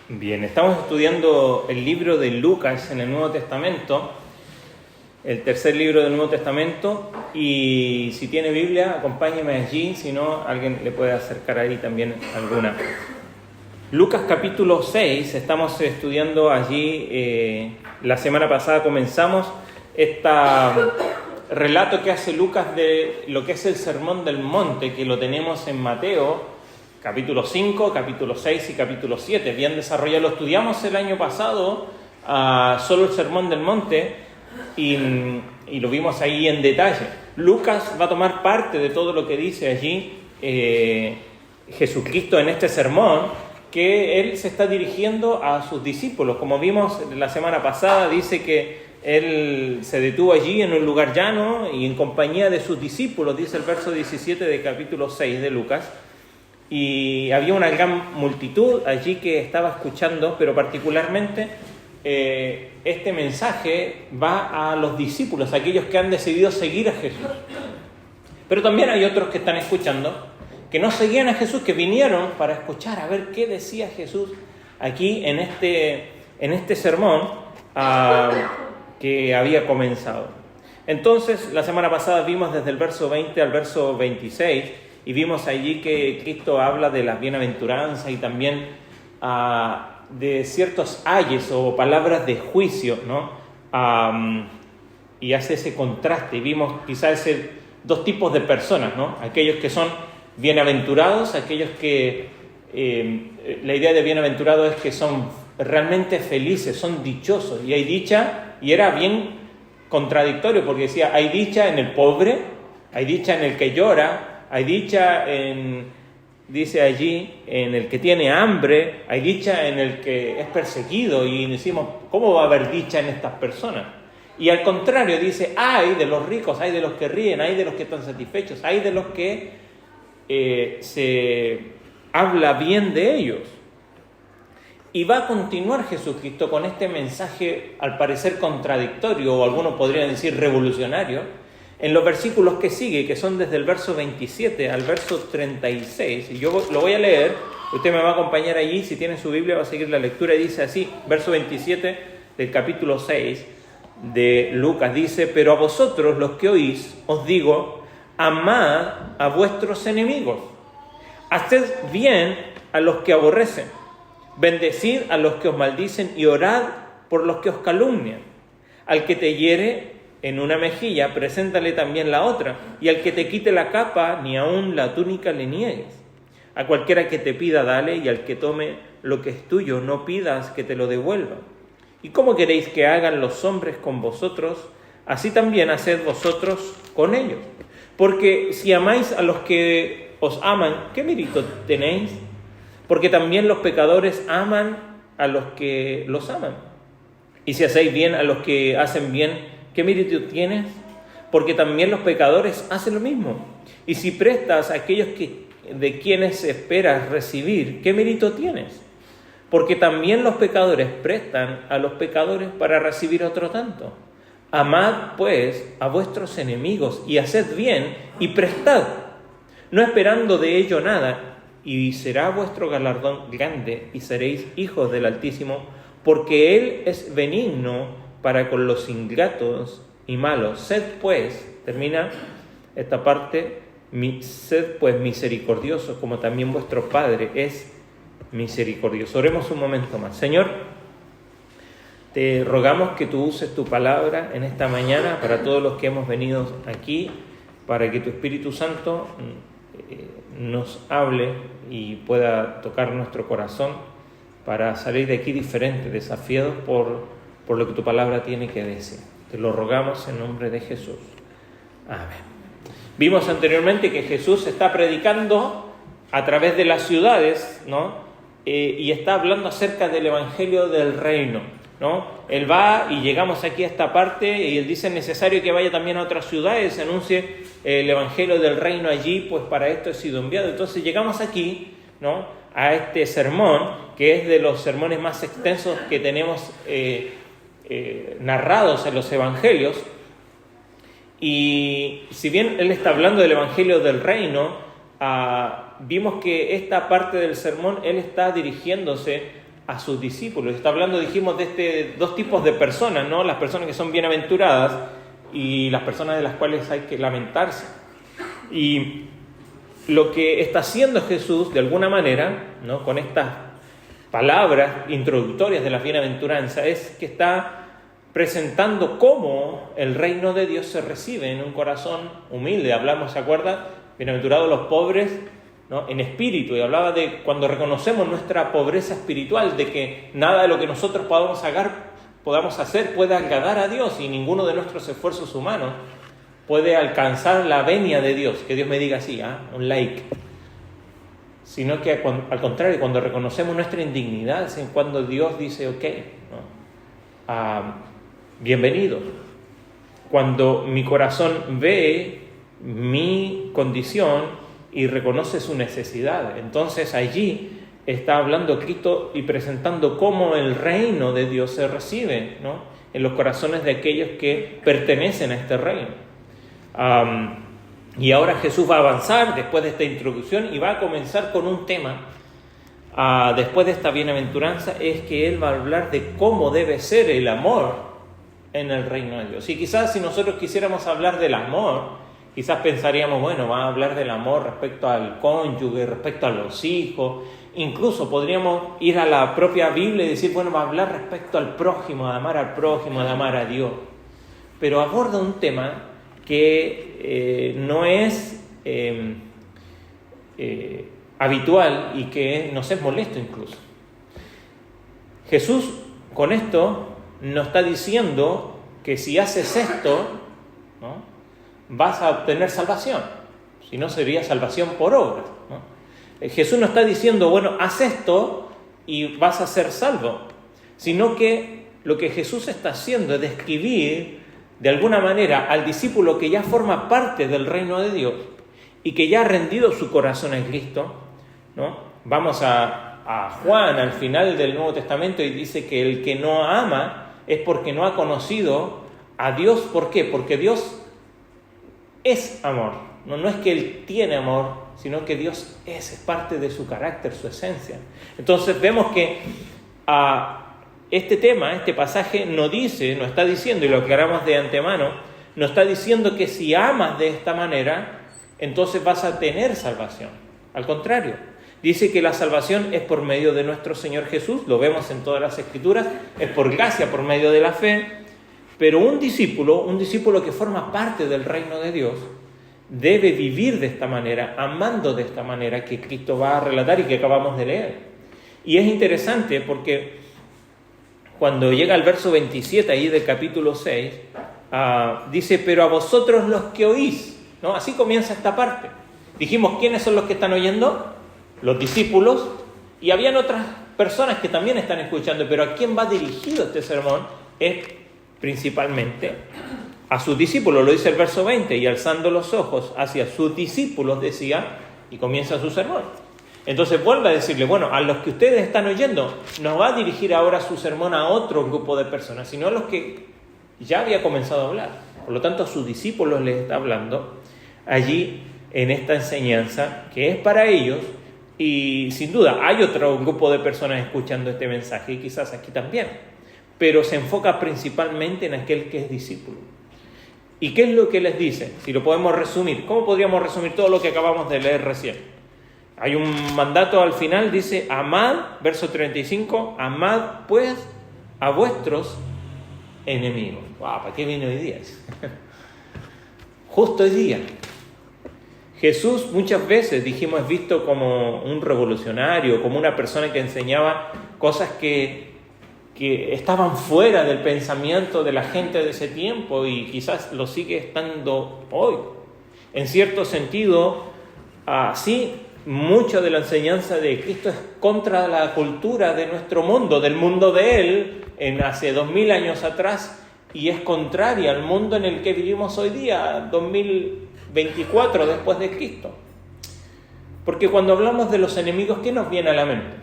Bien, estamos estudiando el libro de Lucas en el Nuevo Testamento, el tercer libro del Nuevo Testamento, y si tiene Biblia, acompáñeme allí, si no, alguien le puede acercar ahí también alguna. Lucas capítulo 6, estamos estudiando allí, la semana pasada comenzamos este relato que hace Lucas de lo que es el Sermón del Monte, que lo tenemos en Mateo, capítulo 5, capítulo 6 y capítulo 7, bien desarrollado. Lo estudiamos el año pasado, solo el Sermón del Monte, y lo vimos ahí en detalle. Lucas va a tomar parte de todo lo que dice allí Jesucristo en este sermón, que él se está dirigiendo a sus discípulos. Como vimos la semana pasada, dice que él se detuvo allí en un lugar llano y en compañía de sus discípulos, dice el verso 17 del capítulo 6 de Lucas. Y había una gran multitud allí que estaba escuchando, pero particularmente este mensaje va a los discípulos, a aquellos que han decidido seguir a Jesús. Pero también hay otros que están escuchando, que no seguían a Jesús, que vinieron para escuchar a ver qué decía Jesús aquí en este sermón que había comenzado. Entonces, la semana pasada vimos desde el verso 20 al verso 26, y vimos allí que Cristo habla de las bienaventuranzas y también de ciertos ayes o palabras de juicio, ¿no? Y hace ese contraste. Y vimos quizás dos tipos de personas, ¿no? Aquellos que son bienaventurados, aquellos que la idea de bienaventurado es que son realmente felices, son dichosos. Y hay dicha, y era bien contradictorio porque decía, hay dicha en el pobre, hay dicha en el que llora, hay dicha dice allí, en el que tiene hambre, hay dicha en el que es perseguido, y decimos, ¿cómo va a haber dicha en estas personas? Y al contrario dice, hay de los ricos, hay de los que ríen, hay de los que están satisfechos, hay de los que se habla bien de ellos. Y va a continuar Jesucristo con este mensaje, al parecer contradictorio, o algunos podrían decir revolucionario, en los versículos que sigue, que son desde el verso 27 al verso 36, y yo lo voy a leer, usted me va a acompañar allí, si tiene su Biblia va a seguir la lectura, y dice así, verso 27 del capítulo 6 de Lucas, dice, pero a vosotros los que oís, os digo, amad a vuestros enemigos, haced bien a los que aborrecen, bendecid a los que os maldicen, y orad por los que os calumnian. Al que te hiere en una mejilla, preséntale también la otra, y al que te quite la capa, ni aun la túnica le niegues. A cualquiera que te pida, dale, y al que tome lo que es tuyo, no pidas que te lo devuelva. ¿Y cómo queréis que hagan los hombres con vosotros? Así también haced vosotros con ellos. Porque si amáis a los que os aman, ¿qué mérito tenéis? Porque también los pecadores aman a los que los aman. Y si hacéis bien a los que hacen bien, ¿qué mérito tienes? Porque también los pecadores hacen lo mismo. Y si prestas a aquellos de quienes esperas recibir, ¿qué mérito tienes? Porque también los pecadores prestan a los pecadores para recibir otro tanto. Amad, pues, a vuestros enemigos y haced bien y prestad, no esperando de ello nada, y será vuestro galardón grande y seréis hijos del Altísimo, porque Él es benigno para con los ingratos y malos. Sed pues, termina esta parte, sed pues misericordiosos, como también vuestro Padre es misericordioso. Oremos un momento más. Señor, te rogamos que tú uses tu palabra en esta mañana para todos los que hemos venido aquí, para que tu Espíritu Santo nos hable y pueda tocar nuestro corazón para salir de aquí diferentes, desafiados por lo que tu palabra tiene que decir. Te lo rogamos en nombre de Jesús. Amén. Vimos anteriormente que Jesús está predicando a través de las ciudades, ¿no? Y está hablando acerca del Evangelio del Reino, ¿no? Él va y llegamos aquí a esta parte y él dice, es necesario que vaya también a otras ciudades, anuncie el Evangelio del Reino allí, pues para esto he sido enviado. Entonces llegamos aquí, ¿no? A este sermón, que es de los sermones más extensos que tenemos narrados en los evangelios, y si bien él está hablando del Evangelio del Reino, vimos que esta parte del sermón él está dirigiéndose a sus discípulos. Está hablando, dijimos, de dos tipos de personas, ¿no? Las personas que son bienaventuradas y las personas de las cuales hay que lamentarse. Y lo que está haciendo Jesús, de alguna manera, ¿no?, con estas palabras introductorias de las bienaventuranzas, es que está presentando cómo el reino de Dios se recibe en un corazón humilde. Hablamos, ¿se acuerdan? Bienaventurados los pobres, ¿no?, en espíritu, y hablaba de cuando reconocemos nuestra pobreza espiritual, de que nada de lo que nosotros podamos hacer puede agradar a Dios, y ninguno de nuestros esfuerzos humanos puede alcanzar la venia de Dios, que Dios me diga así, un like, sino que al contrario, cuando reconocemos nuestra indignidad, es cuando Dios dice, ok, ¿no?, bienvenido. Cuando mi corazón ve mi condición y reconoce su necesidad, entonces allí está hablando Cristo y presentando cómo el reino de Dios se recibe, ¿no?, en los corazones de aquellos que pertenecen a este reino. Y ahora Jesús va a avanzar después de esta introducción y va a comenzar con un tema. Después de esta bienaventuranza es que Él va a hablar de cómo debe ser el amor en el reino de Dios. Y quizás si nosotros quisiéramos hablar del amor, quizás pensaríamos, bueno, va a hablar del amor respecto al cónyuge, respecto a los hijos. Incluso podríamos ir a la propia Biblia y decir, bueno, va a hablar respecto al prójimo, de amar al prójimo, de amar a Dios. Pero aborda un tema que no es habitual y que nos es molesto incluso. Jesús con esto nos está diciendo que si haces esto, ¿no?, vas a obtener salvación. Si no, sería salvación por obras, ¿no? Jesús no está diciendo, bueno, haz esto y vas a ser salvo, sino que lo que Jesús está haciendo es describir de alguna manera al discípulo que ya forma parte del reino de Dios y que ya ha rendido su corazón a Cristo, ¿no? Vamos a Juan al final del Nuevo Testamento y dice que el que no ama es porque no ha conocido a Dios. ¿Por qué? Porque Dios es amor. No es que Él tiene amor, sino que Dios es parte de su carácter, su esencia. Entonces vemos que este tema, este pasaje no está diciendo, y lo aclaramos de antemano, no está diciendo que si amas de esta manera, entonces vas a tener salvación. Al contrario, dice que la salvación es por medio de nuestro Señor Jesús, lo vemos en todas las Escrituras, es por gracia, por medio de la fe, pero un discípulo que forma parte del reino de Dios, debe vivir de esta manera, amando de esta manera que Cristo va a relatar y que acabamos de leer. Y es interesante porque cuando llega al verso 27 ahí del capítulo 6, dice, pero a vosotros los que oís, ¿no? Así comienza esta parte. Dijimos, ¿quiénes son los que están oyendo? Los discípulos, y habían otras personas que también están escuchando, pero ¿a quién va dirigido este sermón? Es principalmente a sus discípulos, lo dice el verso 20, y alzando los ojos hacia sus discípulos decía, y comienza su sermón. Entonces vuelve a decirle, bueno, a los que ustedes están oyendo, no va a dirigir ahora su sermón a otro grupo de personas, sino a los que ya había comenzado a hablar. Por lo tanto, a sus discípulos les está hablando allí en esta enseñanza que es para ellos, y sin duda hay otro grupo de personas escuchando este mensaje, y quizás aquí también, pero se enfoca principalmente en aquel que es discípulo. ¿Y qué es lo que les dice? Si lo podemos resumir, ¿cómo podríamos resumir todo lo que acabamos de leer recién? Hay un mandato al final, dice, amad, verso 35, amad pues a vuestros enemigos. ¡Wow! ¿Para qué viene hoy día? Justo hoy día. Jesús muchas veces, dijimos, es visto como un revolucionario, como una persona que enseñaba cosas que estaban fuera del pensamiento de la gente de ese tiempo y quizás lo sigue estando hoy. En cierto sentido, sí, mucha de la enseñanza de Cristo es contra la cultura de nuestro mundo, del mundo de Él, hace 2000 años atrás, y es contraria al mundo en el que vivimos hoy día, 2024 después de Cristo. Porque cuando hablamos de los enemigos, ¿qué nos viene a la mente?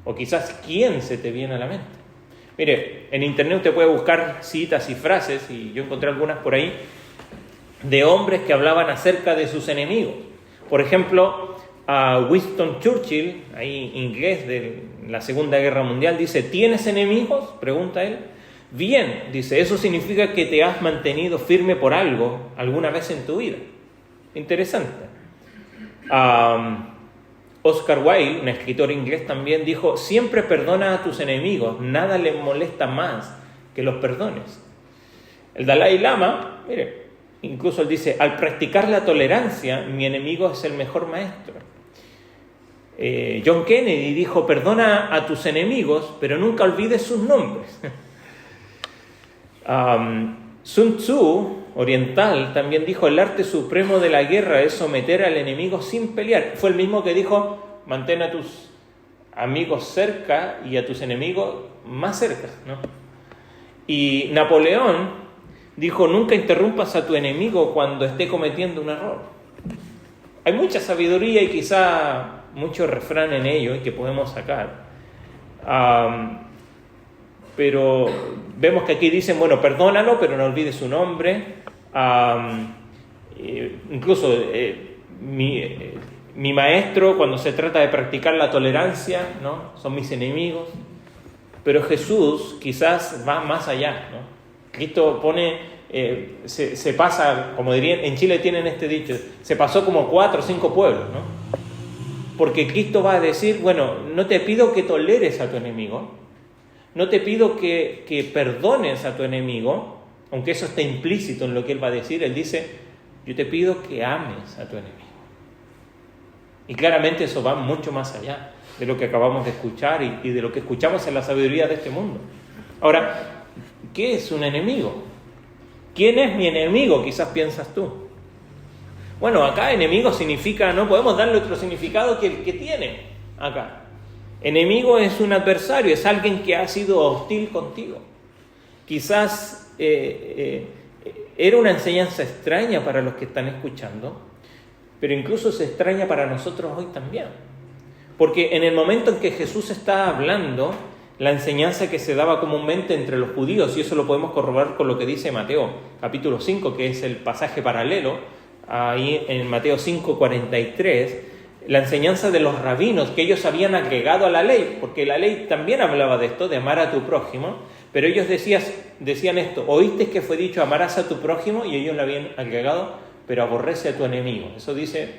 O quizás, ¿quién se te viene a la mente? Mire, en internet usted puede buscar citas y frases, y yo encontré algunas por ahí, de hombres que hablaban acerca de sus enemigos. Por ejemplo, a Winston Churchill, ahí inglés en la Segunda Guerra Mundial, dice, ¿tienes enemigos?, pregunta él. Bien, dice, eso significa que te has mantenido firme por algo alguna vez en tu vida. Interesante. Oscar Wilde, un escritor inglés, también dijo, siempre perdona a tus enemigos, nada les molesta más que los perdones. El Dalai Lama, mire, incluso él dice, al practicar la tolerancia, mi enemigo es el mejor maestro. John Kennedy dijo, perdona a tus enemigos, pero nunca olvides sus nombres. Sun Tzu, oriental, también dijo, el arte supremo de la guerra es someter al enemigo sin pelear. Fue el mismo que dijo, mantén a tus amigos cerca y a tus enemigos más cerca, ¿no? Y Napoleón dijo, nunca interrumpas a tu enemigo cuando esté cometiendo un error. Hay mucha sabiduría y quizá mucho refrán en ello que podemos sacar. Pero vemos que aquí dicen, bueno, perdónalo, pero no olvides su nombre. Incluso mi maestro, cuando se trata de practicar la tolerancia, ¿no?, son mis enemigos. Pero Jesús quizás va más allá, ¿no? Cristo pone, se pasa, como dirían, en Chile tienen este dicho, se pasó como 4 o 5 pueblos, ¿no? Porque Cristo va a decir, bueno, no te pido que toleres a tu enemigo, no te pido que perdones a tu enemigo, aunque eso está implícito en lo que Él va a decir. Él dice, yo te pido que ames a tu enemigo. Y claramente eso va mucho más allá de lo que acabamos de escuchar y de lo que escuchamos en la sabiduría de este mundo. Ahora, ¿qué es un enemigo? ¿Quién es mi enemigo? Quizás piensas tú. Bueno, acá enemigo significa, no podemos darle otro significado que el que tiene acá. Enemigo es un adversario, es alguien que ha sido hostil contigo. Quizás era una enseñanza extraña para los que están escuchando, pero incluso es extraña para nosotros hoy también. Porque en el momento en que Jesús está hablando, la enseñanza que se daba comúnmente entre los judíos, y eso lo podemos corroborar con lo que dice Mateo, capítulo 5, que es el pasaje paralelo, ahí en Mateo 5:43, la enseñanza de los rabinos que ellos habían agregado a la ley, porque la ley también hablaba de esto, de amar a tu prójimo, pero ellos decían esto, oíste que fue dicho amarás a tu prójimo, y ellos le habían agregado, pero aborrece a tu enemigo. Eso dice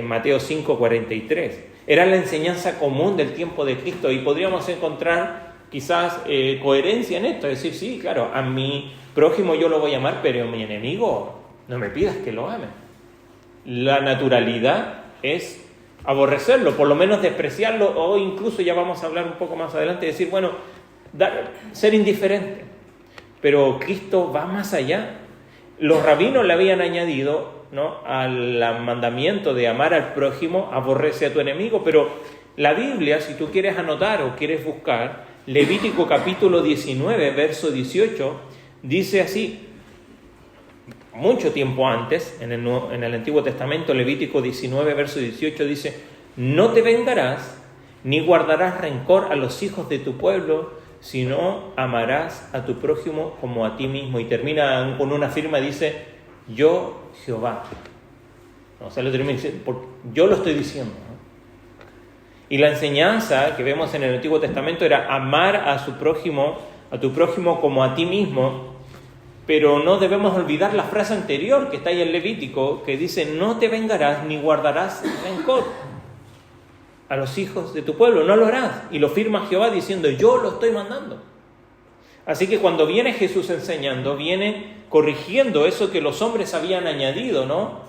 Mateo 5:43. Era la enseñanza común del tiempo de Cristo, y podríamos encontrar quizás coherencia en esto, es decir, sí, claro, a mi prójimo yo lo voy a amar, pero a mi enemigo no me pidas que lo ame. La naturalidad es aborrecerlo, por lo menos despreciarlo, o incluso, ya vamos a hablar un poco más adelante, decir, bueno, ser indiferente. Pero Cristo va más allá. Los rabinos le habían añadido, ¿no?, al mandamiento de amar al prójimo, aborrece a tu enemigo, pero la Biblia, si tú quieres anotar o quieres buscar, Levítico capítulo 19, verso 18, dice así, mucho tiempo antes, en el Antiguo Testamento, Levítico 19, verso 18, dice, no te vengarás, ni guardarás rencor a los hijos de tu pueblo, sino amarás a tu prójimo como a ti mismo. Y termina con una firma, dice, yo Jehová. O sea, lo termina diciendo, yo lo estoy diciendo, ¿no? Y la enseñanza que vemos en el Antiguo Testamento era amar a tu prójimo como a ti mismo. Pero no debemos olvidar la frase anterior que está ahí en Levítico, que dice, no te vengarás ni guardarás rencor a los hijos de tu pueblo, no lo harás. Y lo firma Jehová diciendo, yo lo estoy mandando. Así que cuando viene Jesús enseñando, viene corrigiendo eso que los hombres habían añadido, ¿no?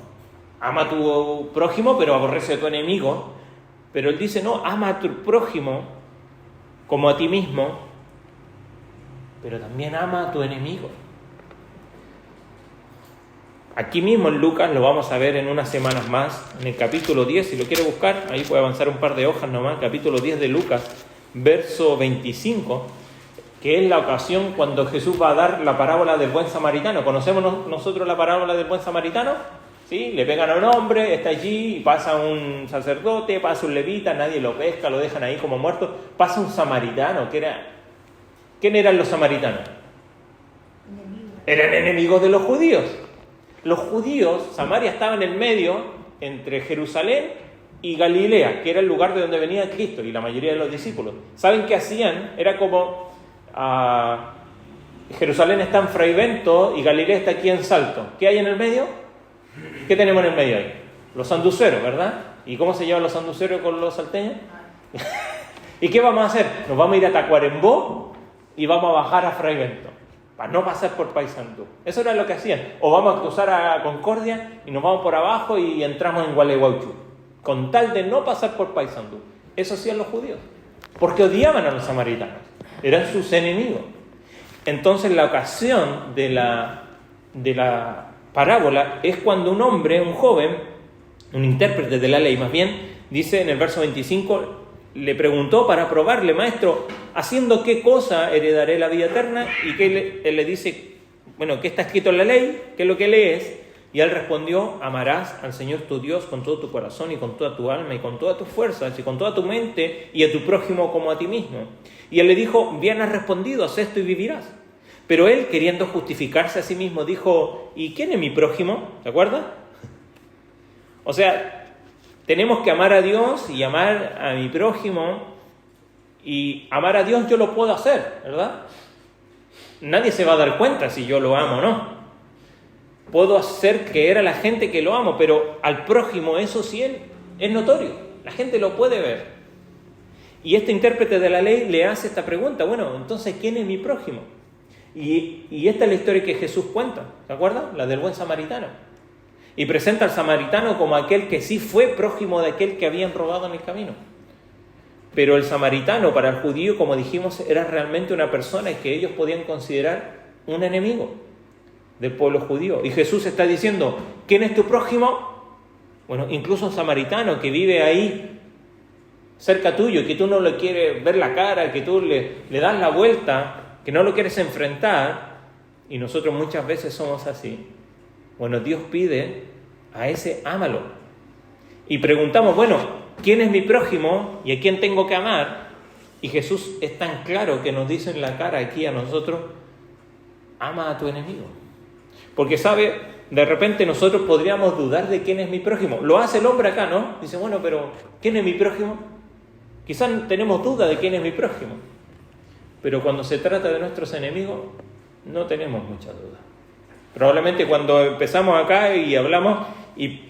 Ama a tu prójimo, pero aborrece a tu enemigo. Pero Él dice, no, ama a tu prójimo como a ti mismo, pero también ama a tu enemigo. Aquí mismo en Lucas, lo vamos a ver en unas semanas más, en el capítulo 10, si lo quiere buscar, ahí puede avanzar un par de hojas nomás, capítulo 10 de Lucas, verso 25, que es la ocasión cuando Jesús va a dar la parábola del buen samaritano. ¿Conocemos nosotros la parábola del buen samaritano? ¿Sí? Le pegan a un hombre, está allí, y pasa un sacerdote, pasa un levita, nadie lo pesca, lo dejan ahí como muerto, pasa un samaritano, ¿quién eran los samaritanos? Eran enemigos de los judíos. Los judíos, Samaria estaba en el medio entre Jerusalén y Galilea, que era el lugar de donde venía Cristo y la mayoría de los discípulos. ¿Saben qué hacían? Era como Jerusalén está en Fraivento y Galilea está aquí en Salto. ¿Qué hay en el medio? ¿Qué tenemos en el medio ahí? Los sanduceros, ¿verdad? ¿Y cómo se llevan los sanduceros con los salteños? ¿Y qué vamos a hacer? Nos vamos a ir a Tacuarembó y vamos a bajar a Fraivento, para no pasar por Paysandú. Eso era lo que hacían. O vamos a cruzar a Concordia y nos vamos por abajo y entramos en Gualeguaychú, con tal de no pasar por Paysandú. Eso hacían los judíos, porque odiaban a los samaritanos, eran sus enemigos. Entonces la ocasión de la parábola es cuando un hombre, un joven, un intérprete de la ley más bien, dice en el verso 25, le preguntó para probarle: maestro, ¿haciendo qué cosa heredaré la vida eterna? Y que él le dice, bueno, ¿qué está escrito en la ley? ¿Qué es lo que lees? Y él respondió: amarás al Señor tu Dios con todo tu corazón y con toda tu alma y con todas tus fuerzas y con toda tu mente, y a tu prójimo como a ti mismo. Y él le dijo: bien has respondido, haz esto y vivirás. Pero él, queriendo justificarse a sí mismo, dijo: ¿y quién es mi prójimo? ¿Se acuerda? O sea, tenemos que amar a Dios y amar a mi prójimo, y amar a Dios yo lo puedo hacer, ¿verdad? Nadie se va a dar cuenta si yo lo amo o no. Puedo hacer creer a la gente que lo amo, pero al prójimo eso sí es notorio, la gente lo puede ver. Y este intérprete de la ley le hace esta pregunta: bueno, entonces, ¿quién es mi prójimo? Y esta es la historia que Jesús cuenta, ¿se acuerdan? La del buen samaritano. Y presenta al samaritano como aquel que sí fue prójimo de aquel que habían robado en el camino. Pero el samaritano para el judío, como dijimos, era realmente una persona que ellos podían considerar un enemigo del pueblo judío. Y Jesús está diciendo: ¿quién es tu prójimo? Bueno, incluso un samaritano que vive ahí cerca tuyo, que tú no le quieres ver la cara, que tú le das la vuelta, que no lo quieres enfrentar, y nosotros muchas veces somos así. Bueno, Dios pide a ese: ámalo. Y preguntamos: bueno, ¿quién es mi prójimo y a quién tengo que amar? Y Jesús es tan claro que nos dice en la cara aquí a nosotros: ama a tu enemigo. Porque sabe, de repente nosotros podríamos dudar de quién es mi prójimo. Lo hace el hombre acá, ¿no? Dice: bueno, pero ¿quién es mi prójimo? Quizás tenemos duda de quién es mi prójimo. Pero cuando se trata de nuestros enemigos, no tenemos mucha duda. Probablemente cuando empezamos acá y hablamos y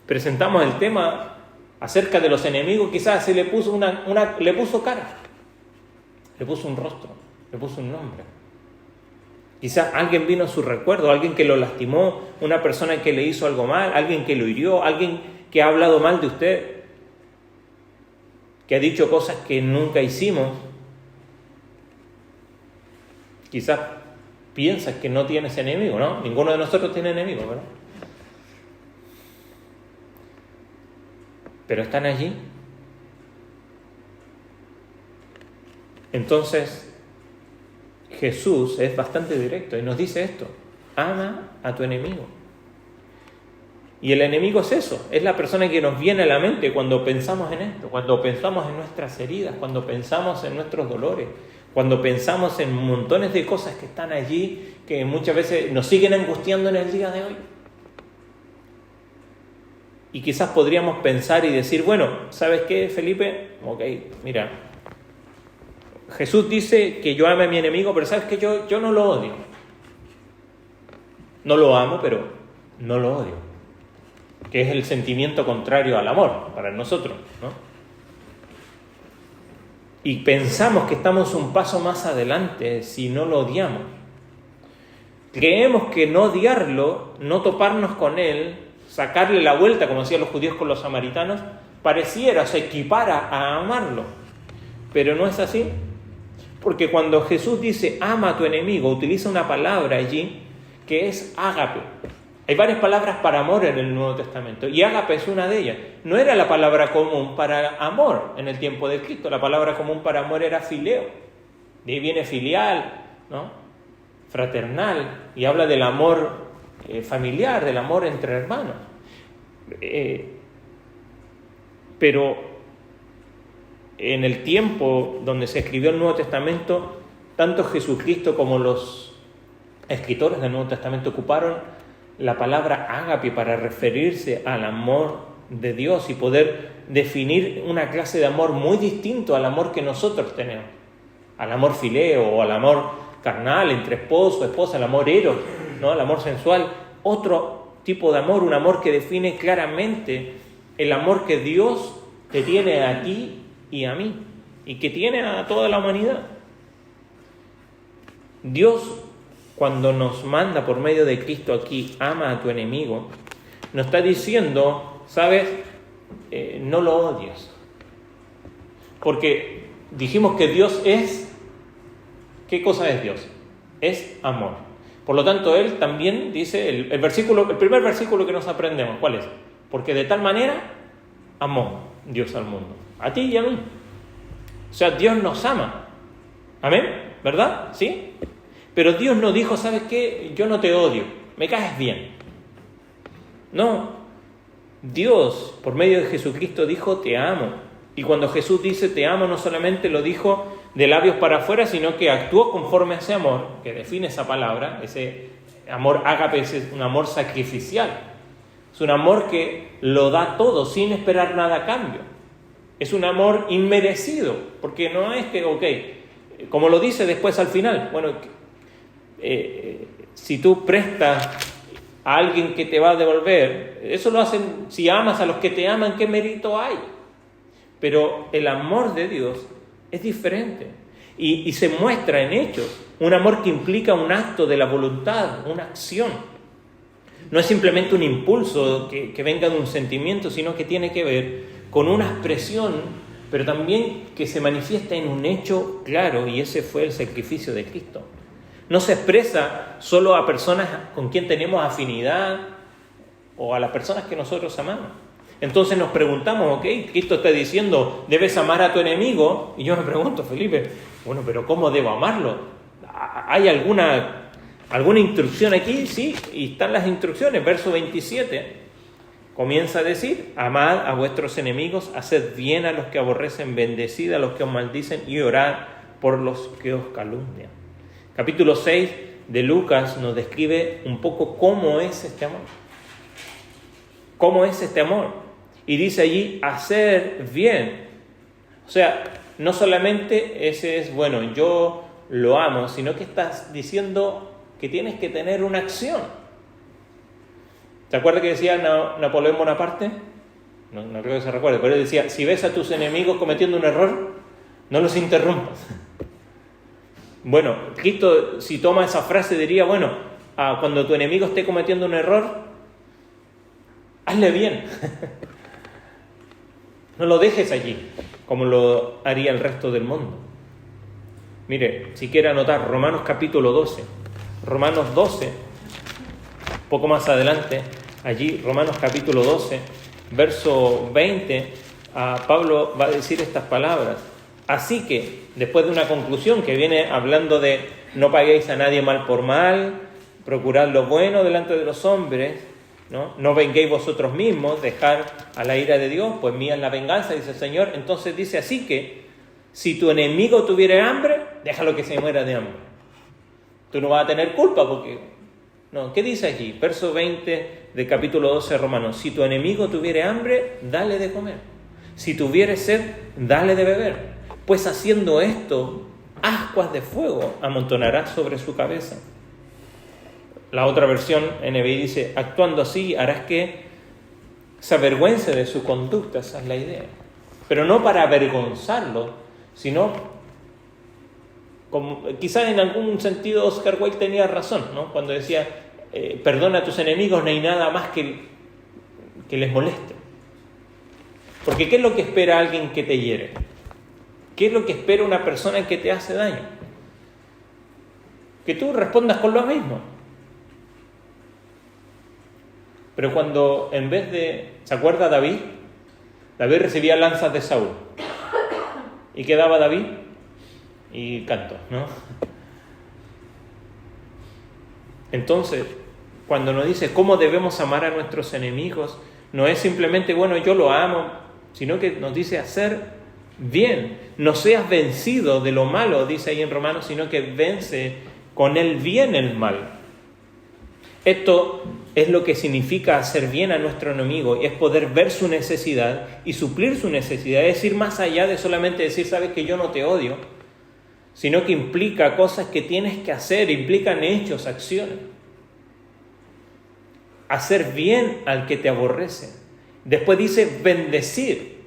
presentamos el tema acerca de los enemigos, quizás se le puso le puso cara, le puso un rostro, le puso un nombre. Quizás alguien vino a su recuerdo, alguien que lo lastimó, una persona que le hizo algo mal, alguien que lo hirió, alguien que ha hablado mal de usted, que ha dicho cosas que nunca hicimos. Quizás piensas que no tienes enemigo, ¿no? Ninguno de nosotros tiene enemigo, ¿verdad? Pero están allí. Entonces, Jesús es bastante directo y nos dice esto: ama a tu enemigo. Y el enemigo es eso, es la persona que nos viene a la mente cuando pensamos en esto, cuando pensamos en nuestras heridas, cuando pensamos en nuestros dolores, cuando pensamos en montones de cosas que están allí, que muchas veces nos siguen angustiando en el día de hoy. Y quizás podríamos pensar y decir: bueno, ¿sabes qué, Felipe? Ok, mira, Jesús dice que yo ame a mi enemigo, pero ¿sabes qué? Yo no lo odio. No lo amo, pero no lo odio. Que es el sentimiento contrario al amor para nosotros, ¿no? Y pensamos que estamos un paso más adelante si no lo odiamos. Creemos que no odiarlo, no toparnos con él, sacarle la vuelta, como hacían los judíos con los samaritanos, pareciera, se equipara a amarlo. Pero no es así. Porque cuando Jesús dice ama a tu enemigo, utiliza una palabra allí que es ágape. Hay varias palabras para amor en el Nuevo Testamento y ágape es una de ellas. No era la palabra común para amor en el tiempo de Cristo. La palabra común para amor era fileo. De ahí viene filial, ¿no? Fraternal, y habla del amor familiar, del amor entre hermanos. Pero en el tiempo donde se escribió el Nuevo Testamento, tanto Jesucristo como los escritores del Nuevo Testamento ocuparon la palabra ágape para referirse al amor de Dios y poder definir una clase de amor muy distinto al amor que nosotros tenemos, al amor fileo o al amor carnal entre esposo, esposa, el amor eros, ¿no? El amor sensual, otro tipo de amor, un amor que define claramente el amor que Dios te tiene a ti y a mí, y que tiene a toda la humanidad. Dios, cuando nos manda por medio de Cristo aquí, ama a tu enemigo, nos está diciendo, ¿sabes? No lo odies. Porque dijimos que Dios es... ¿Qué cosa es Dios? Es amor. Por lo tanto, Él también dice, el primer versículo que nos aprendemos, ¿cuál es? Porque de tal manera amó Dios al mundo, a ti y a mí. O sea, Dios nos ama. ¿Amén? ¿Verdad? ¿Sí? Pero Dios no dijo, ¿sabes qué? Yo no te odio, me caes bien. No. Dios, por medio de Jesucristo, dijo, te amo. Y cuando Jesús dice te amo, no solamente lo dijo de labios para afuera, sino que actuó conforme a ese amor, que define esa palabra, ese amor ágape, es un amor sacrificial. Es un amor que lo da todo sin esperar nada a cambio. Es un amor inmerecido, porque no es que, como lo dice después al final, bueno, si tú prestas a alguien que te va a devolver, eso lo hacen, si amas a los que te aman, ¿qué mérito hay? Pero el amor de Dios es diferente y se muestra en hechos, un amor que implica un acto de la voluntad, una acción. No es simplemente un impulso que venga de un sentimiento, sino que tiene que ver con una expresión, pero también que se manifiesta en un hecho claro, y ese fue el sacrificio de Cristo. No se expresa solo a personas con quien tenemos afinidad o a las personas que nosotros amamos. Entonces nos preguntamos, Cristo está diciendo, debes amar a tu enemigo, y yo me pregunto, Felipe, bueno, pero ¿cómo debo amarlo? ¿Hay alguna instrucción aquí? Sí, y están las instrucciones. Verso 27 comienza a decir, amad a vuestros enemigos, haced bien a los que aborrecen, bendecid a los que os maldicen y orad por los que os calumnian. Capítulo 6 de Lucas nos describe un poco cómo es este amor. ¿Cómo es este amor? Y dice allí, hacer bien. O sea, no solamente ese es, bueno, yo lo amo, sino que estás diciendo que tienes que tener una acción. ¿Te acuerdas que decía Napoleón Bonaparte? No creo que se recuerde, pero él decía, si ves a tus enemigos cometiendo un error, no los interrumpas. Bueno, Cristo, si toma esa frase, diría, bueno, cuando tu enemigo esté cometiendo un error, hazle bien. No lo dejes allí, como lo haría el resto del mundo. Mire, si quiere anotar, Romanos capítulo 12. Romanos 12, poco más adelante, allí, Romanos capítulo 12, verso 20, Pablo va a decir estas palabras. Así que, después de una conclusión que viene hablando de no paguéis a nadie mal por mal, procurad lo bueno delante de los hombres, no venguéis vosotros mismos, dejar a la ira de Dios, pues mía es la venganza, dice el Señor. Entonces dice así que, si tu enemigo tuviera hambre, déjalo que se muera de hambre. Tú no vas a tener culpa porque... No, ¿qué dice aquí? Verso 20 del capítulo 12 de Romanos. Si tu enemigo tuviera hambre, dale de comer. Si tuviere sed, dale de beber. Pues haciendo esto, ascuas de fuego amontonarás sobre su cabeza. La otra versión, NBI, dice, actuando así harás que se avergüence de su conducta. Esa es la idea. Pero no para avergonzarlo, sino, como, quizás en algún sentido Oscar Wilde tenía razón, ¿no? Cuando decía, perdona a tus enemigos, no hay nada más que les moleste. Porque ¿qué es lo que espera alguien que te hiere? ¿Qué es lo que espera una persona que te hace daño? Que tú respondas con lo mismo. Pero cuando en vez de... ¿Se acuerda David? David recibía lanzas de Saúl. ¿Y qué daba David? Y canto, ¿no? Entonces, cuando nos dice cómo debemos amar a nuestros enemigos, no es simplemente, bueno, yo lo amo, sino que nos dice hacer bien. No seas vencido de lo malo, dice ahí en Romanos, sino que vence con el bien el mal. Esto es lo que significa hacer bien a nuestro enemigo, y es poder ver su necesidad y suplir su necesidad. Es ir más allá de solamente decir, sabes que yo no te odio, sino que implica cosas que tienes que hacer, implican hechos, acciones. Hacer bien al que te aborrece. Después dice bendecir.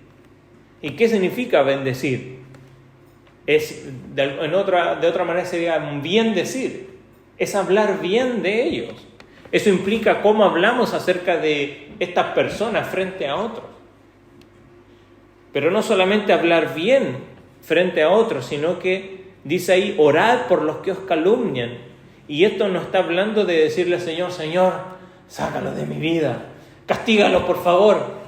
¿Y qué significa bendecir? De otra manera sería bien decir. Es hablar bien de ellos. Eso implica cómo hablamos acerca de estas personas frente a otros. Pero no solamente hablar bien frente a otros, sino que dice ahí, orad por los que os calumnian. Y esto no está hablando de decirle al Señor, Señor, sácalo de mi vida, castígalo por favor.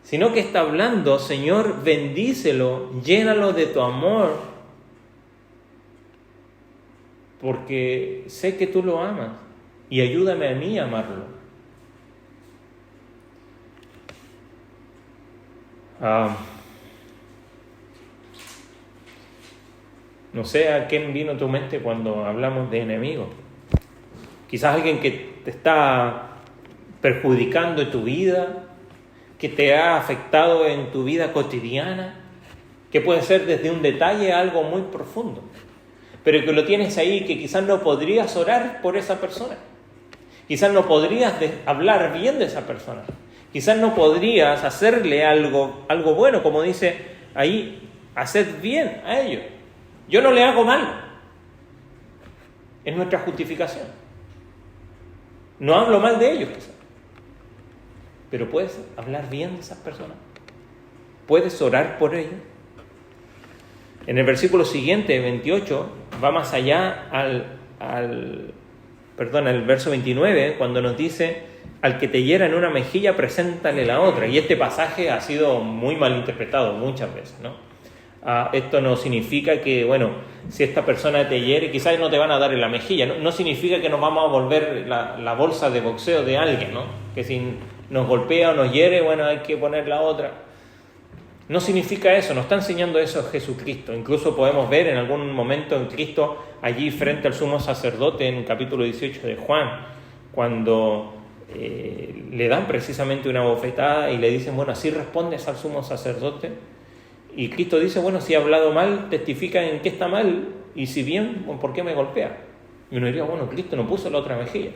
Sino que está hablando, Señor, bendícelo, llénalo de tu amor, porque sé que tú lo amas y ayúdame a mí a amarlo. No sé a quién vino tu mente cuando hablamos de enemigos. Quizás alguien que te está perjudicando en tu vida, que te ha afectado en tu vida cotidiana, que puede ser desde un detalle a algo muy profundo, pero que lo tienes ahí, que quizás no podrías orar por esa persona, quizás no podrías hablar bien de esa persona, quizás no podrías hacerle algo bueno, como dice ahí, haced bien a ellos. Yo no le hago mal, es nuestra justificación. No hablo mal de ellos quizás, pero puedes hablar bien de esas personas, puedes orar por ellos. En el versículo siguiente, 28, va más allá al verso 29, cuando nos dice, al que te hiera en una mejilla, preséntale la otra. Y este pasaje ha sido muy mal interpretado muchas veces, ¿no? Esto no significa que, bueno, si esta persona te hiere, quizás no te van a dar en la mejilla. No significa que nos vamos a volver la bolsa de boxeo de alguien, ¿no? Que si nos golpea o nos hiere, bueno, hay que poner la otra. No significa eso, nos está enseñando eso Jesucristo. Incluso podemos ver en algún momento en Cristo allí frente al sumo sacerdote en el capítulo 18 de Juan, cuando le dan precisamente una bofetada y le dicen, bueno, así respondes al sumo sacerdote. Y Cristo dice, bueno, si he hablado mal, testifica en qué está mal, y si bien, ¿por qué me golpea? Y uno diría, bueno, Cristo no puso la otra mejilla.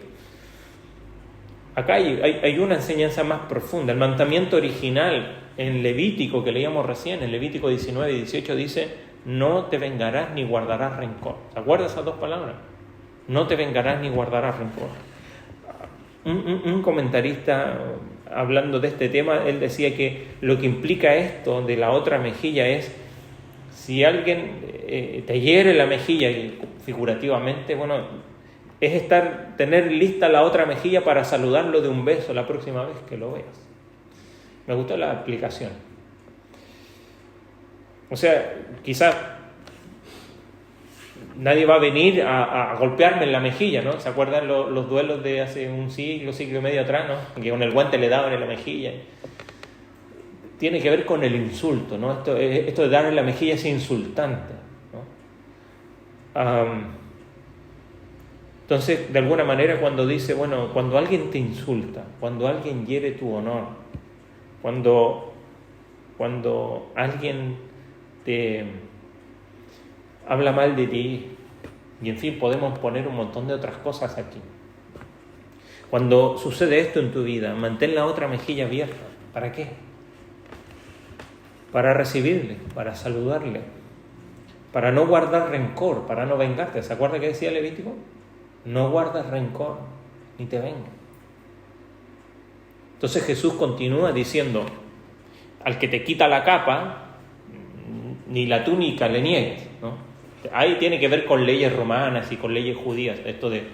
Acá hay una enseñanza más profunda. El mandamiento original en Levítico, que leíamos recién, en Levítico 19 y 18, dice, no te vengarás ni guardarás rencor. ¿Se acuerdan esas dos palabras? No te vengarás ni guardarás rencor. Un comentarista, hablando de este tema, él decía que lo que implica esto de la otra mejilla es, si alguien te hiere la mejilla, y figurativamente, bueno, es tener lista la otra mejilla para saludarlo de un beso la próxima vez que lo veas. Me gustó la aplicación. O sea, quizás nadie va a venir a golpearme en la mejilla, ¿no? ¿Se acuerdan los duelos de hace un siglo y medio atrás, ¿no? Que con el guante le daban en la mejilla. Tiene que ver con el insulto, ¿no? Esto de darle en la mejilla es insultante, ¿no? Entonces, de alguna manera, cuando dice, bueno, cuando alguien te insulta, cuando alguien hiere tu honor, cuando alguien te habla mal de ti, y en fin, podemos poner un montón de otras cosas aquí. Cuando sucede esto en tu vida, mantén la otra mejilla abierta. ¿Para qué? Para recibirle, para saludarle, para no guardar rencor, para no vengarte. ¿Se acuerda que decía Levítico? No guardas rencor, ni te vengas. Entonces Jesús continúa diciendo, al que te quita la capa, ni la túnica le niegues, ¿no? Ahí tiene que ver con leyes romanas y con leyes judías, esto de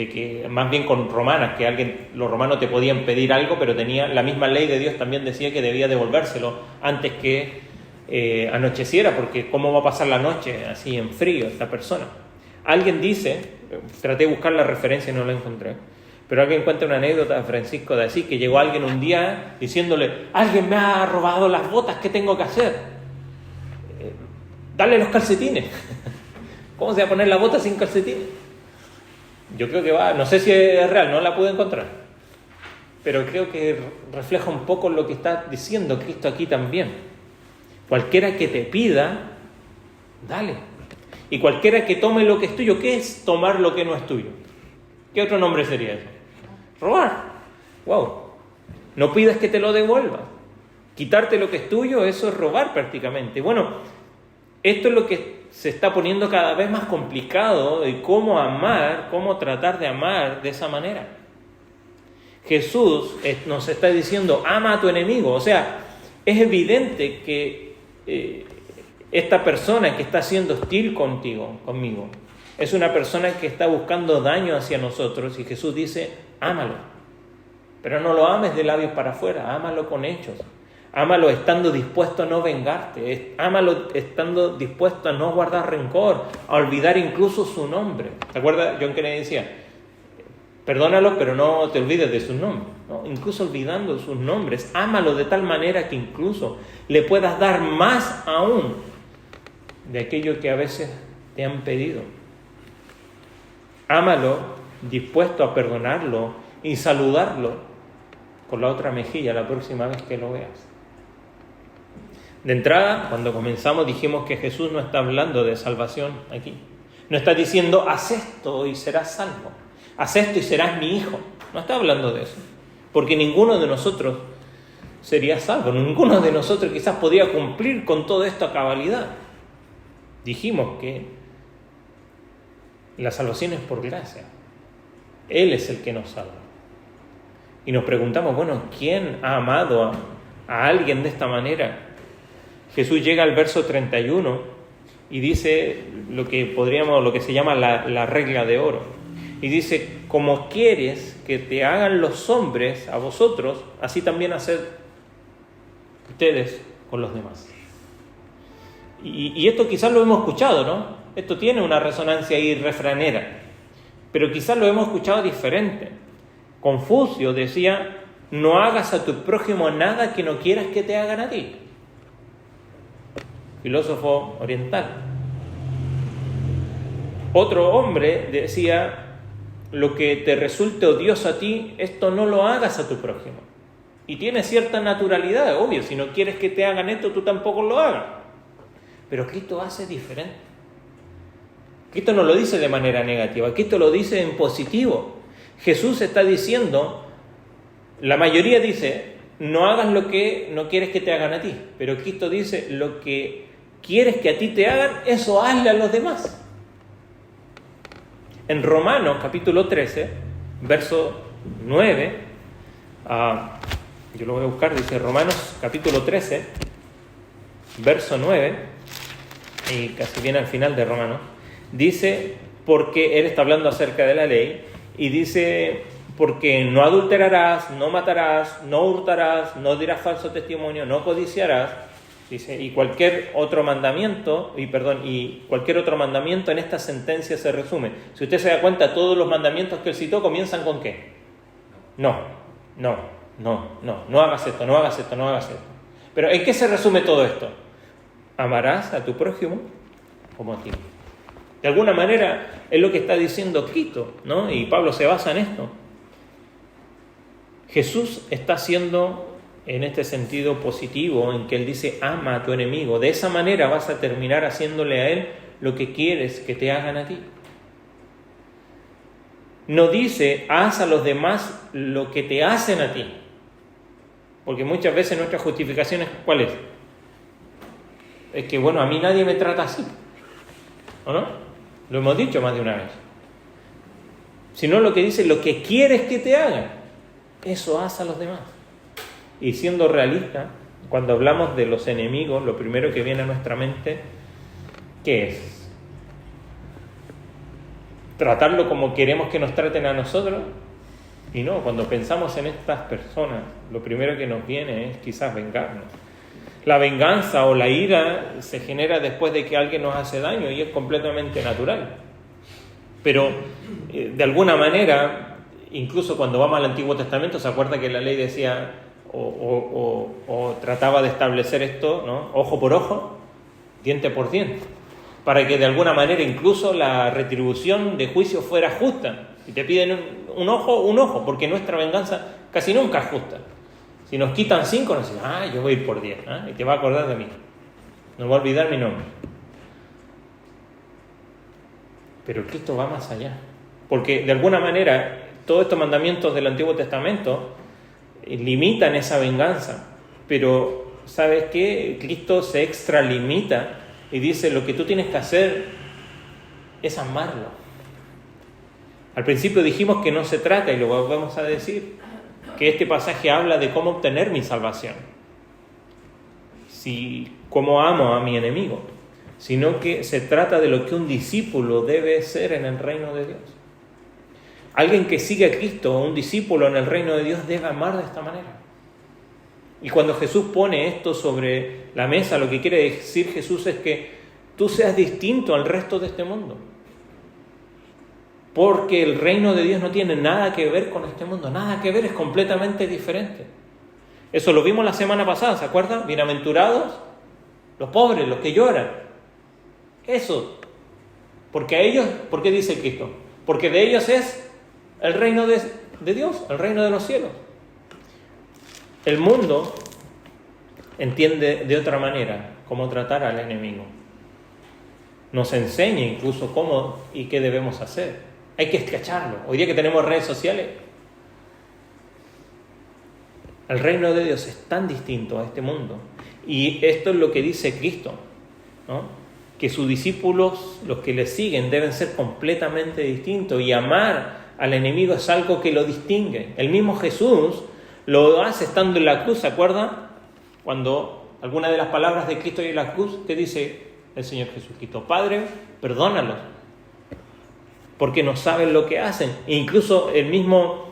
que, más bien con romanas, que los romanos te podían pedir algo, pero la misma ley de Dios también decía que debía devolvérselo antes que anocheciera, porque ¿cómo va a pasar la noche así en frío esta persona? Alguien dice, traté de buscar la referencia y no la encontré, pero alguien cuenta una anécdota de Francisco de Asís, que llegó alguien un día diciéndole, alguien me ha robado las botas, ¿qué tengo que hacer? Dale los calcetines. ¿Cómo se va a poner la bota sin calcetines? Yo creo que va, no sé si es real, no la pude encontrar, pero creo que refleja un poco lo que está diciendo Cristo aquí también. Cualquiera que te pida, dale. Y cualquiera que tome lo que es tuyo, ¿qué es tomar lo que no es tuyo? ¿Qué otro nombre sería eso? Robar. Wow. No pidas que te lo devuelva. Quitarte lo que es tuyo, eso es robar prácticamente. Bueno, esto es lo que se está poniendo cada vez más complicado de cómo amar, cómo tratar de amar de esa manera. Jesús nos está diciendo, ama a tu enemigo. O sea, es evidente que esta persona que está siendo hostil conmigo, es una persona que está buscando daño hacia nosotros, y Jesús dice, ámalo. Pero no lo ames de labios para afuera, ámalo con hechos. Ámalo estando dispuesto a no vengarte, ámalo estando dispuesto a no guardar rencor, a olvidar incluso su nombre. ¿Te acuerdas? John Kennedy decía, perdónalo, pero no te olvides de sus nombres, ¿no? Incluso olvidando sus nombres, ámalo de tal manera que incluso le puedas dar más aún de aquello que a veces te han pedido. Ámalo dispuesto a perdonarlo y saludarlo con la otra mejilla la próxima vez que lo veas. De entrada, cuando comenzamos dijimos que Jesús no está hablando de salvación aquí. No está diciendo, haz esto y serás salvo. Haz esto y serás mi hijo. No está hablando de eso. Porque ninguno de nosotros sería salvo. Ninguno de nosotros quizás podría cumplir con todo esto a cabalidad. Dijimos que la salvación es por gracia. Él es el que nos salva. Y nos preguntamos, bueno, ¿quién ha amado a alguien de esta manera? Jesús llega al verso 31 y dice lo que se llama la regla de oro. Y dice, como quieres que te hagan los hombres a vosotros, así también haced ustedes con los demás. Y esto quizás lo hemos escuchado, ¿no? Esto tiene una resonancia ahí refranera, pero quizás lo hemos escuchado diferente. Confucio decía, no hagas a tu prójimo nada que no quieras que te hagan a ti. Filósofo oriental. Otro hombre decía, lo que te resulte odioso a ti, esto no lo hagas a tu prójimo. Y tiene cierta naturalidad, obvio, si no quieres que te hagan esto, tú tampoco lo hagas. Pero Cristo hace diferente. Cristo no lo dice de manera negativa, Cristo lo dice en positivo. Jesús está diciendo, la mayoría dice, no hagas lo que no quieres que te hagan a ti. Pero Cristo dice, lo que quieres que a ti te hagan, eso hazle a los demás. En Romanos capítulo 13, verso 9, yo lo voy a buscar, dice Romanos capítulo 13, verso 9, y casi viene al final de Romanos, dice, porque él está hablando acerca de la ley, y dice, porque no adulterarás, no matarás, no hurtarás, no dirás falso testimonio, no codiciarás, dice, y cualquier otro mandamiento, cualquier otro mandamiento en esta sentencia se resume. Si usted se da cuenta, todos los mandamientos que él citó comienzan con ¿qué? No hagas esto, no hagas esto, no hagas esto. Pero ¿en qué se resume todo esto? Amarás a tu prójimo como a ti. De alguna manera es lo que está diciendo Cristo, ¿no? Y Pablo se basa en esto. Jesús está haciendo en este sentido positivo, en que él dice, ama a tu enemigo. De esa manera vas a terminar haciéndole a él lo que quieres que te hagan a ti. No dice, haz a los demás lo que te hacen a ti. Porque muchas veces nuestra justificación es, ¿cuál es? Es que, bueno, a mí nadie me trata así. ¿O no? Lo hemos dicho más de una vez. Sino lo que dice, lo que quieres que te hagan, eso haz a los demás. Y siendo realista, cuando hablamos de los enemigos, lo primero que viene a nuestra mente, ¿qué es? ¿Tratarlo como queremos que nos traten a nosotros? Y no, cuando pensamos en estas personas, lo primero que nos viene es quizás vengarnos. La venganza o la ira se genera después de que alguien nos hace daño y es completamente natural. Pero de alguna manera, incluso cuando vamos al Antiguo Testamento, ¿se acuerda que la ley decía o trataba de establecer esto, ¿no? Ojo por ojo, diente por diente, para que de alguna manera incluso la retribución de juicio fuera justa? Si te piden un ojo, porque nuestra venganza casi nunca es justa. Si nos quitan 5, nos dicen, yo voy a ir por 10, y te va a acordar de mí. No va a olvidar mi nombre. Pero Cristo va más allá. Porque de alguna manera, todos estos mandamientos del Antiguo Testamento limitan esa venganza. Pero, ¿sabes qué? Cristo se extralimita y dice, lo que tú tienes que hacer es amarlo. Al principio dijimos que no se trata, y lo vamos a decir, que este pasaje habla de cómo obtener mi salvación. Cómo amo a mi enemigo. Sino que se trata de lo que un discípulo debe ser en el reino de Dios. Alguien que sigue a Cristo, un discípulo en el reino de Dios, debe amar de esta manera. Y cuando Jesús pone esto sobre la mesa, lo que quiere decir Jesús es que tú seas distinto al resto de este mundo. Porque el reino de Dios no tiene nada que ver con este mundo, nada que ver, es completamente diferente. Eso lo vimos la semana pasada, ¿se acuerdan? Bienaventurados los pobres, los que lloran. Eso. Porque a ellos, ¿por qué dice Cristo? Porque de ellos es el reino de Dios, el reino de los cielos. El mundo entiende de otra manera cómo tratar al enemigo. Nos enseña incluso cómo y qué debemos hacer. Hay que escacharlo. Hoy día que tenemos redes sociales, el reino de Dios es tan distinto a este mundo. Y esto es lo que dice Cristo, ¿no? Que sus discípulos, los que le siguen, deben ser completamente distintos. Y amar al enemigo es algo que lo distingue. El mismo Jesús lo hace estando en la cruz, ¿se acuerdan? Cuando alguna de las palabras de Cristo en la cruz, ¿qué dice el Señor Jesucristo? Padre, perdónalos, porque no saben lo que hacen. E incluso el mismo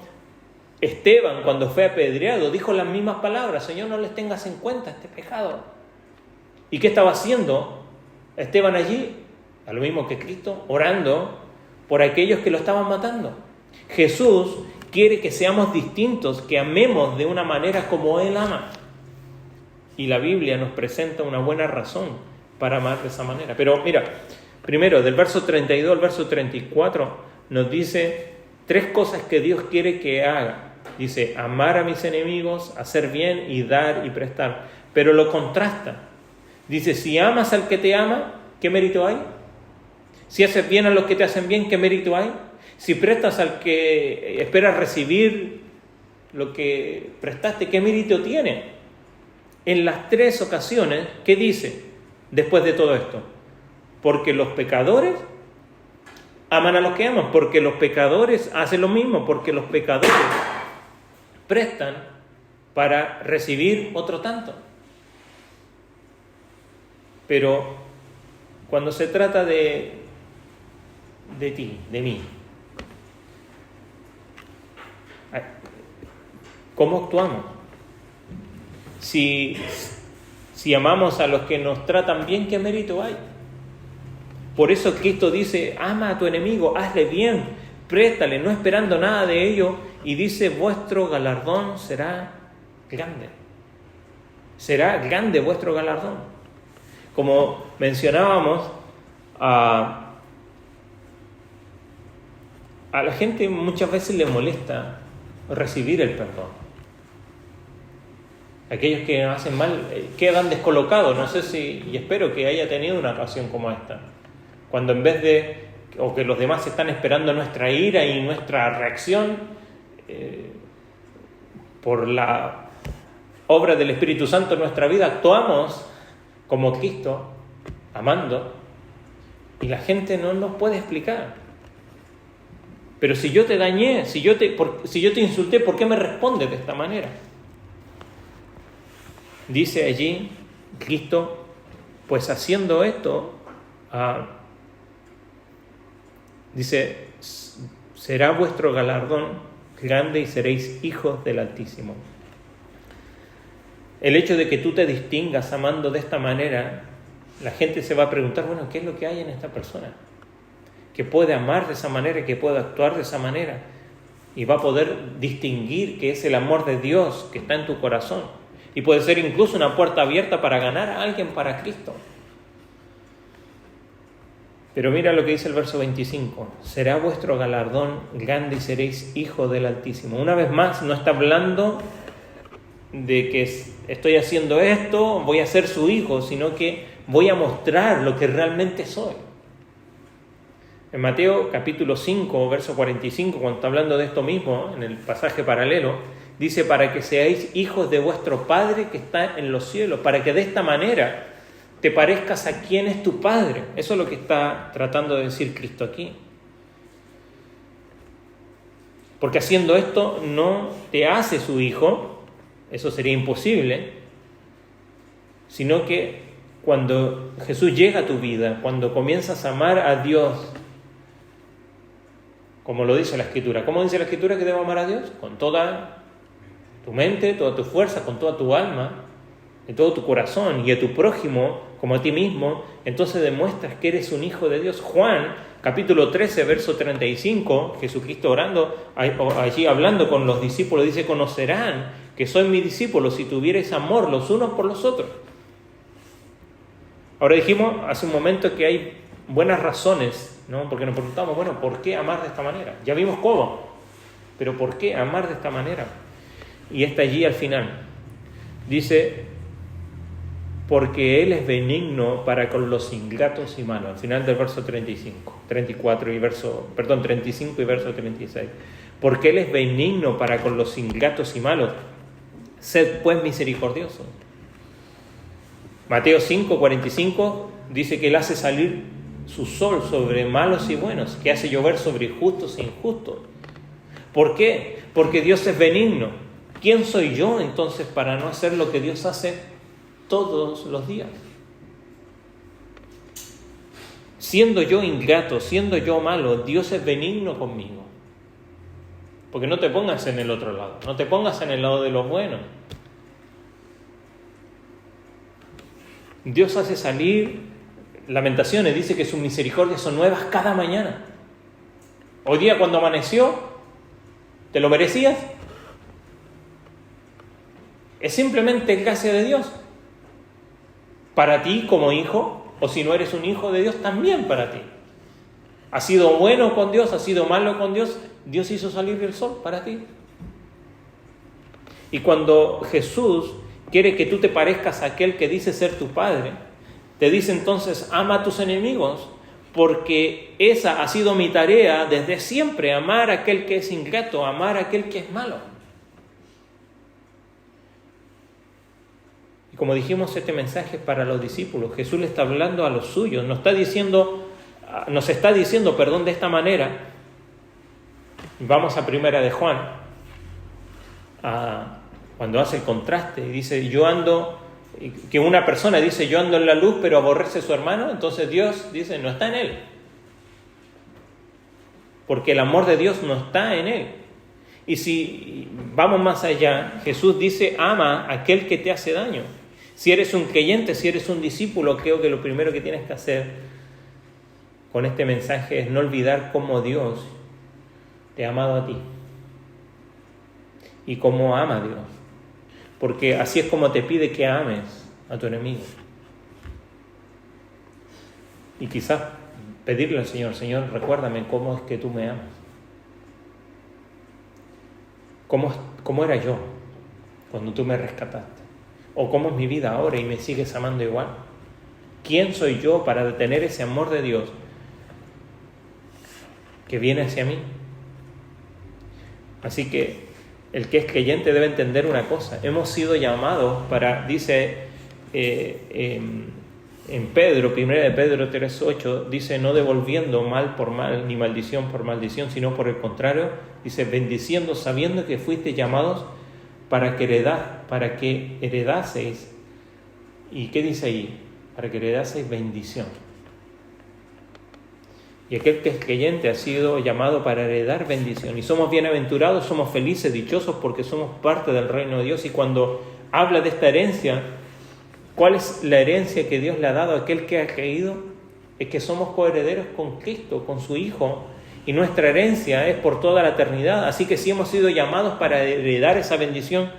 Esteban, cuando fue apedreado, dijo las mismas palabras: Señor, no les tengas en cuenta este pecado. ¿Y qué estaba haciendo Esteban allí? A lo mismo que Cristo, orando por aquellos que lo estaban matando. Jesús quiere que seamos distintos, que amemos de una manera como Él ama. Y la Biblia nos presenta una buena razón para amar de esa manera. Pero mira, primero, del verso 32 al verso 34, nos dice 3 cosas que Dios quiere que haga. Dice, amar a mis enemigos, hacer bien y dar y prestar. Pero lo contrasta. Dice, si amas al que te ama, ¿qué mérito hay? Si haces bien a los que te hacen bien, ¿qué mérito hay? Si prestas al que esperas recibir lo que prestaste, ¿qué mérito tiene? En las 3 ocasiones, ¿qué dice después de todo esto? Porque los pecadores aman a los que aman, porque los pecadores hacen lo mismo, porque los pecadores prestan para recibir otro tanto. Pero cuando se trata de ti, de mí, ¿cómo actuamos? Si amamos a los que nos tratan bien, ¿qué mérito hay? Por eso Cristo dice, ama a tu enemigo, hazle bien, préstale, no esperando nada de ello, y dice, vuestro galardón será grande. Será grande vuestro galardón. Como mencionábamos, a la gente muchas veces le molesta recibir el perdón. Aquellos que hacen mal quedan descolocados. No sé si, y espero que haya tenido una ocasión como esta, cuando en vez de, o que los demás están esperando nuestra ira y nuestra reacción, por la obra del Espíritu Santo en nuestra vida, actuamos como Cristo, amando, y la gente no nos puede explicar. Pero si yo te dañé, si yo te insulté, ¿por qué me respondes de esta manera? Dice allí Cristo, pues haciendo esto, dice, será vuestro galardón grande y seréis hijos del Altísimo. El hecho de que tú te distingas amando de esta manera, la gente se va a preguntar, bueno, ¿qué es lo que hay en esta persona? Que puede amar de esa manera, que puede actuar de esa manera, y va a poder distinguir que es el amor de Dios que está en tu corazón, y puede ser incluso una puerta abierta para ganar a alguien para Cristo. Pero mira lo que dice el verso 25. Será vuestro galardón grande y seréis hijos del Altísimo. Una vez más, no está hablando de que estoy haciendo esto, voy a ser su hijo, sino que voy a mostrar lo que realmente soy. En Mateo capítulo 5, verso 45, cuando está hablando de esto mismo, en el pasaje paralelo, dice, para que seáis hijos de vuestro Padre que está en los cielos, para que de esta manera te parezcas a quién es tu Padre. Eso es lo que está tratando de decir Cristo aquí. Porque haciendo esto no te hace su hijo, eso sería imposible, sino que cuando Jesús llega a tu vida, cuando comienzas a amar a Dios, como lo dice la Escritura. ¿Cómo dice la Escritura que debo amar a Dios? Con toda tu mente, toda tu fuerza, con toda tu alma, de todo tu corazón, y a tu prójimo como a ti mismo. Entonces demuestras que eres un hijo de Dios. Juan, capítulo 13, verso 35, Jesucristo orando, allí hablando con los discípulos, dice, conocerán que soy mis discípulos si tuvierais amor los unos por los otros. Ahora dijimos hace un momento que hay buenas razones, ¿no? Porque nos preguntamos, bueno, ¿por qué amar de esta manera? Ya vimos cómo, pero ¿por qué amar de esta manera? Y está allí al final. Dice, porque Él es benigno para con los ingratos y malos. Al final del verso 35 y verso 36. Porque Él es benigno para con los ingratos y malos. Sed pues misericordiosos. Mateo 5, 45 dice que Él hace salir su sol sobre malos y buenos, que hace llover sobre justos e injustos. ¿Por qué? Porque Dios es benigno. ¿Quién soy yo entonces para no hacer lo que Dios hace todos los días? Siendo yo ingrato, siendo yo malo, Dios es benigno conmigo. Porque no te pongas en el otro lado, no te pongas en el lado de los buenos. Dios hace salir Lamentaciones, dice que sus misericordias son nuevas cada mañana. Hoy día cuando amaneció, ¿te lo merecías? Es simplemente gracia de Dios. Para ti como hijo, o si no eres un hijo de Dios, también para ti. ¿Has sido bueno con Dios? ¿Has sido malo con Dios? Dios hizo salir el sol para ti. Y cuando Jesús quiere que tú te parezcas a aquel que dice ser tu Padre, te dice entonces, ama a tus enemigos, porque esa ha sido mi tarea desde siempre, amar a aquel que es ingrato, amar a aquel que es malo. Y como dijimos, este mensaje es para los discípulos. Jesús le está hablando a los suyos, nos está diciendo de esta manera. Vamos a primera de Juan, cuando hace el contraste y dice, que una persona dice, yo ando en la luz, pero aborrece a su hermano, entonces Dios dice, no está en él. Porque el amor de Dios no está en él. Y si vamos más allá, Jesús dice, ama a aquel que te hace daño. Si eres un creyente, si eres un discípulo, creo que lo primero que tienes que hacer con este mensaje es no olvidar cómo Dios te ha amado a ti y cómo ama a Dios. Porque así es como te pide que ames a tu enemigo. Y quizás pedirle al Señor, Señor, recuérdame cómo es que tú me amas. ¿Cómo era yo cuando tú me rescataste? ¿O cómo es mi vida ahora y me sigues amando igual? ¿Quién soy yo para detener ese amor de Dios que viene hacia mí? Así que el que es creyente debe entender una cosa. Hemos sido llamados para, dice en Pedro, 1 de Pedro 3:8, dice, no devolviendo mal por mal, ni maldición por maldición, sino por el contrario, dice, bendiciendo, sabiendo que fuiste llamados para que heredaseis. ¿Y qué dice ahí? Para que heredaseis bendición. Y aquel que es creyente ha sido llamado para heredar bendición. Y somos bienaventurados, somos felices, dichosos, porque somos parte del reino de Dios. Y cuando habla de esta herencia, ¿cuál es la herencia que Dios le ha dado a aquel que ha creído? Es que somos coherederos con Cristo, con su Hijo. Y nuestra herencia es por toda la eternidad. Así que si hemos sido llamados para heredar esa bendición,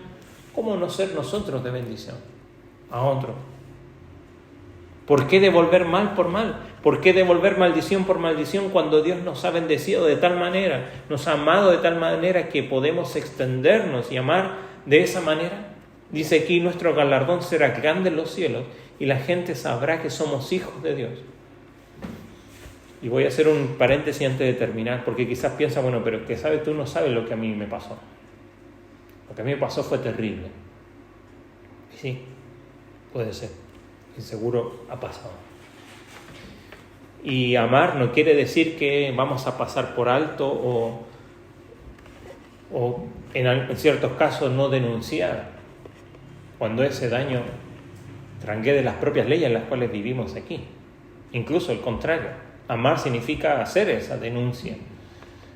¿cómo no ser nosotros de bendición a otro? ¿Por qué devolver mal por mal? ¿Por qué devolver maldición por maldición cuando Dios nos ha bendecido de tal manera, nos ha amado de tal manera que podemos extendernos y amar de esa manera? Dice aquí, nuestro galardón será grande en los cielos y la gente sabrá que somos hijos de Dios. Y voy a hacer un paréntesis antes de terminar, porque quizás piensa, bueno, pero que sabes, tú no sabes lo que a mí me pasó. Lo que a mí me pasó fue terrible. Y sí, puede ser. Y seguro ha pasado. Y amar no quiere decir que vamos a pasar por alto o en ciertos casos no denunciar cuando ese daño transgrede las propias leyes en las cuales vivimos aquí. Incluso el contrario, amar significa hacer esa denuncia,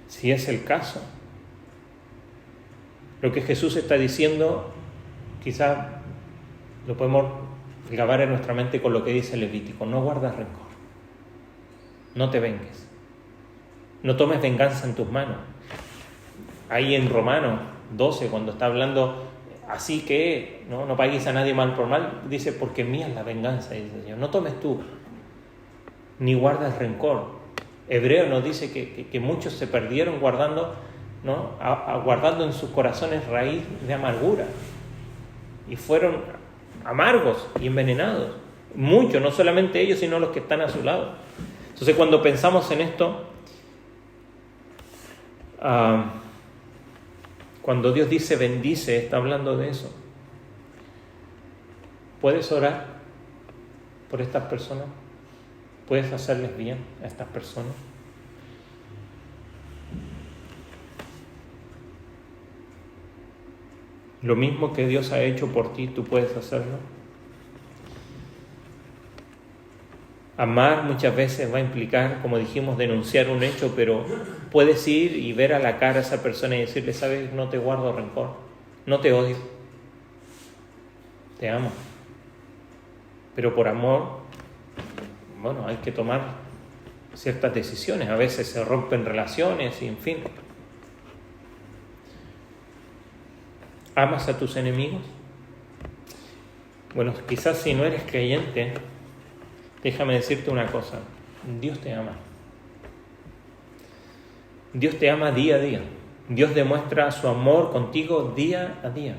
si es el caso. Lo que Jesús está diciendo, quizás lo podemos grabar en nuestra mente con lo que dice el Levítico: no guardas rencor, no te vengues, no tomes venganza en tus manos. Ahí en Romanos 12, cuando está hablando, así que no pagues a nadie mal por mal, dice, porque mía es la venganza, dice el Señor. No tomes tú, ni guardas rencor. Hebreo nos dice que muchos se perdieron guardando, ¿no? Guardando en sus corazones raíz de amargura, y fueron amargos y envenenados. Muchos, no solamente ellos, sino los que están a su lado. Entonces, cuando pensamos en esto, cuando Dios dice bendice, está hablando de eso. ¿Puedes orar por estas personas? ¿Puedes hacerles bien a estas personas? Lo mismo que Dios ha hecho por ti, tú puedes hacerlo. Amar muchas veces va a implicar, como dijimos, denunciar un hecho, pero puedes ir y ver a la cara a esa persona y decirle, sabes, no te guardo rencor, no te odio, te amo. Pero por amor, bueno, hay que tomar ciertas decisiones. A veces se rompen relaciones y en fin. ¿Amas a tus enemigos? Bueno, quizás si no eres creyente, déjame decirte una cosa: Dios te ama. Dios te ama día a día. Dios demuestra su amor contigo día a día.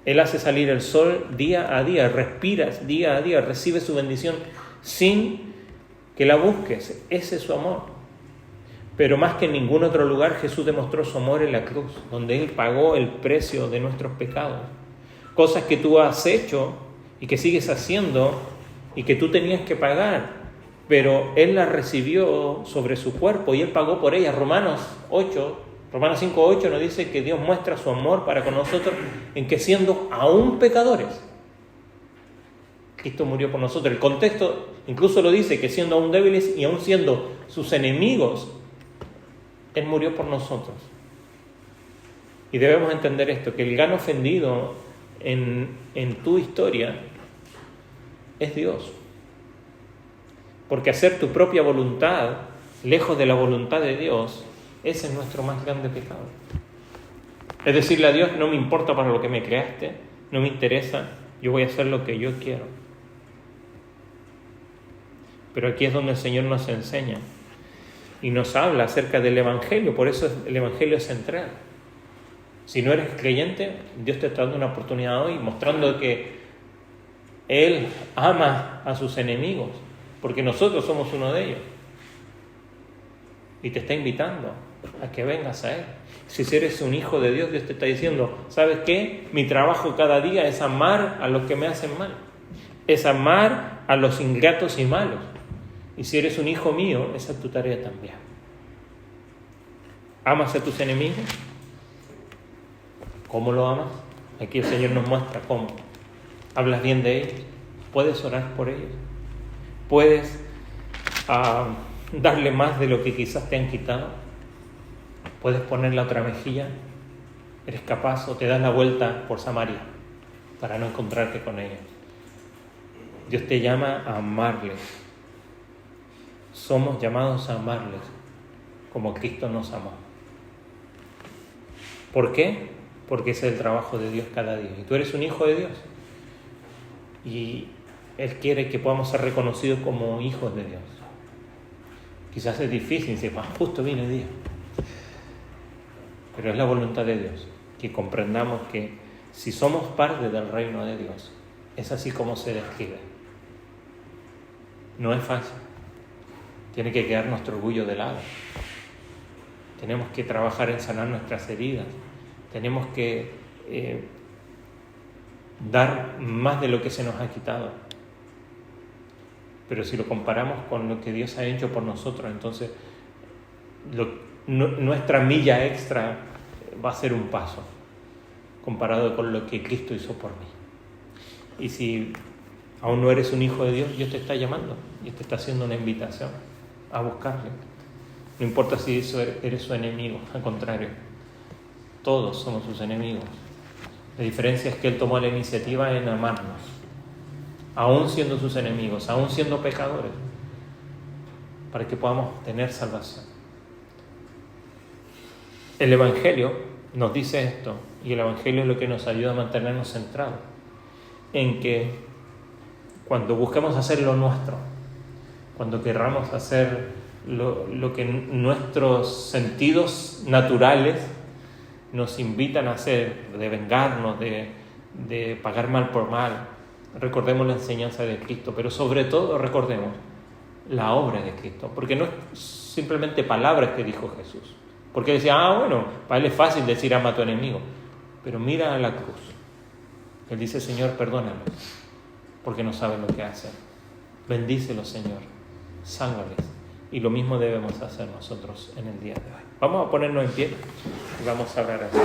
Él hace salir el sol día a día, respiras día a día, recibes su bendición sin que la busques. Ese es su amor. Pero más que en ningún otro lugar, Jesús demostró su amor en la cruz, donde Él pagó el precio de nuestros pecados. Cosas que tú has hecho y que sigues haciendo y que tú tenías que pagar, pero Él las recibió sobre su cuerpo y Él pagó por ellas. Romanos 5:8 nos dice que Dios muestra su amor para con nosotros en que siendo aún pecadores, Cristo murió por nosotros. El contexto incluso lo dice, que siendo aún débiles y aún siendo sus enemigos, Él murió por nosotros. Y debemos entender esto, que el gran ofendido en tu historia es Dios. Porque hacer tu propia voluntad, lejos de la voluntad de Dios, ese es nuestro más grande pecado. Es decirle a Dios, no me importa para lo que me creaste, no me interesa, yo voy a hacer lo que yo quiero. Pero aquí es donde el Señor nos enseña y nos habla acerca del Evangelio. Por eso el Evangelio es central. Si no eres creyente, Dios te está dando una oportunidad hoy, mostrando que Él ama a sus enemigos, porque nosotros somos uno de ellos. Y te está invitando a que vengas a Él. Si eres un hijo de Dios, Dios te está diciendo, ¿sabes qué? Mi trabajo cada día es amar a los que me hacen mal. Es amar a los ingratos y malos. Y si eres un hijo mío, esa es tu tarea también. ¿Amas a tus enemigos? ¿Cómo lo amas? Aquí el Señor nos muestra cómo. ¿Hablas bien de ellos? ¿Puedes orar por ellos? ¿Puedes darle más de lo que quizás te han quitado? ¿Puedes poner la otra mejilla? ¿Eres capaz o te das la vuelta por Samaria para no encontrarte con ellos? Dios te llama a amarles. Somos llamados a amarles como Cristo nos amó. ¿Por qué? Porque ese es el trabajo de Dios cada día. Y tú eres un hijo de Dios. Y Él quiere que podamos ser reconocidos como hijos de Dios. Quizás es difícil, si justo viene el día. Pero es la voluntad de Dios, que comprendamos que si somos parte del reino de Dios, es así como se describe. No es fácil. Tiene que quedar nuestro orgullo de lado. Tenemos que trabajar en sanar nuestras heridas. Tenemos que dar más de lo que se nos ha quitado. Pero si lo comparamos con lo que Dios ha hecho por nosotros, entonces nuestra milla extra va a ser un paso comparado con lo que Cristo hizo por mí. Y si aún no eres un hijo de Dios, Dios te está llamando y te está haciendo una invitación a buscarle. No importa si eres su enemigo, al contrario, todos somos sus enemigos. La diferencia es que Él tomó la iniciativa en amarnos, aún siendo sus enemigos, aún siendo pecadores, para que podamos tener salvación. El Evangelio nos dice esto, y el Evangelio es lo que nos ayuda a mantenernos centrados, en que cuando busquemos hacer lo nuestro, cuando querramos hacer lo que nuestros sentidos naturales nos invitan a hacer, de vengarnos, de pagar mal por mal, recordemos la enseñanza de Cristo, pero sobre todo recordemos la obra de Cristo, porque no es simplemente palabras que dijo Jesús, porque decía, bueno, para Él es fácil decir ama a tu enemigo, pero mira a la cruz. Él dice, Señor, perdónalos, porque no saben lo que hacen. Bendícelos, Señor, sálvales. Y lo mismo debemos hacer nosotros en el día de hoy. Vamos a ponernos en pie y vamos a orar a Dios.